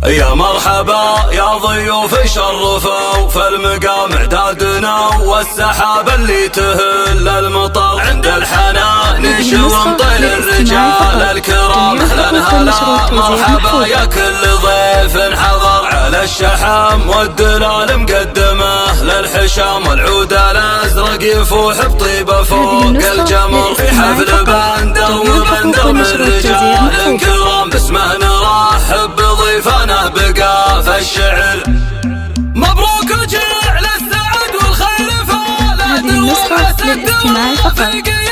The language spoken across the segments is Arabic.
يا مرحبا يا ضيوف شرفوا في المقام اعدادنا والسحاب اللي تهل المطر عند الحنان شوم طير الرجال الكرام اهلا هلا مرحبا يا كل ضيف حضر على الشحم والدلال مقدمه للحشام والعود الازرق يفوح بطيبه فوق الجمر في حفل بندر وبندر من رجال كرام باسمه نرحب بضيفنا بقى في الشعر. مبروك جعل السعد والخير فالد. هذه النسخة للاستماع فقط.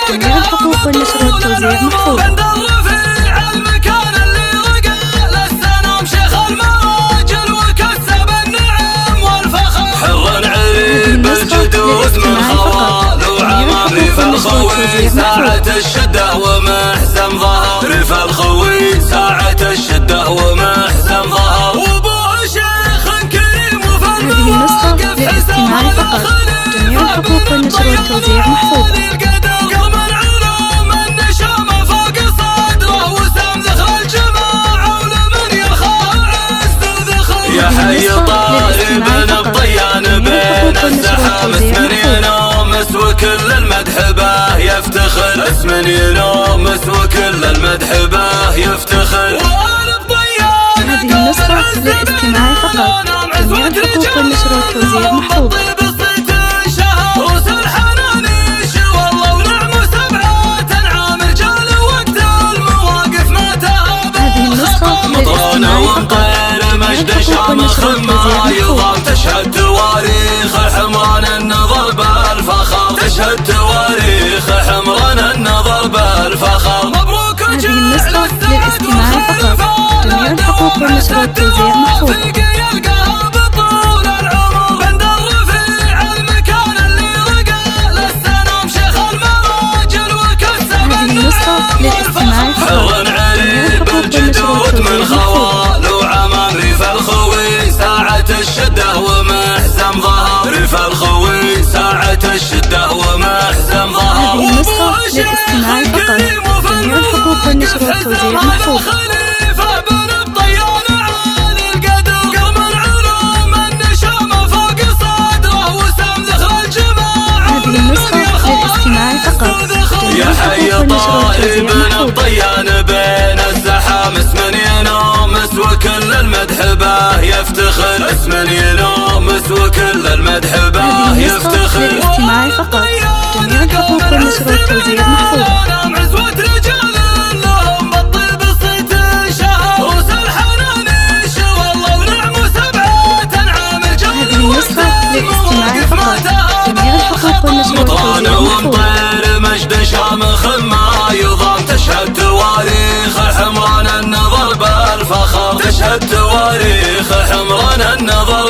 جميع الحقوق والنشر والتوزيع محفوظ. بندر رفيع المكان اللي رقى للسلام شيخ المراجل وكسب النعم والفخر. حر عريب الجدود من خوال وعمامي في الخوي ساعة الشدة ومحزم ظهر. ريف الخوي ساعة الشدة ومحزم ظهر. وابوه شيخ كريم وفي المواقف للاستماع فقط. جميع الحقوق والنشر والتوزيع محفوظ. قلم العلوم النشامة فوق صدره وسام ذخر الجماعة ولمن يرخى عز وذخر. يا حي طالبنا بطيان بين الزحام اسم ينومس وكل المدح به يفتخر. اسم ينومس وكل المدح به يفتخر. هذه النسخة للاستماع فقط. جميع الحقوق والنشر والتوزيع محفوظ. شامخ ما يضام تشهد تواريخ حمران النظر بالفخر. تشهد تواريخ حمران النظر بالفخر. مبروك هذه النسخة للاستماع فقط. جميع الحقوق والنشر والتوزيع محفوظ. هذه النسخة للاستماع فقط. جميع الحقوق والنشر والتوزيع محفوظ. الشدة ومحزم ظهر. ريف الخوي ساعة الشدة ومحزم ظهر. هذه النسخة للاستماع فقط. جميع الحقوق والنشر والتوزيع محفوظ. هذه النسخة للاستماع فقط. يا حي طالبنا بطيان بين الزحام اسم ينومس وكل المدح به يفتخر. اسم ينومس وكل المدح به يفتخر. للاستماع فقط. جميع الحقوق والنشر والتوزيع محفوظ. هذه النسخة للاستماع فقط. جميع الحقوق والنشر والتوزيع محفوظ. مجد شامخ ما يضام تشهد تواريخ حمران النظر بالفخر. تشهد تواريخ حمران النظر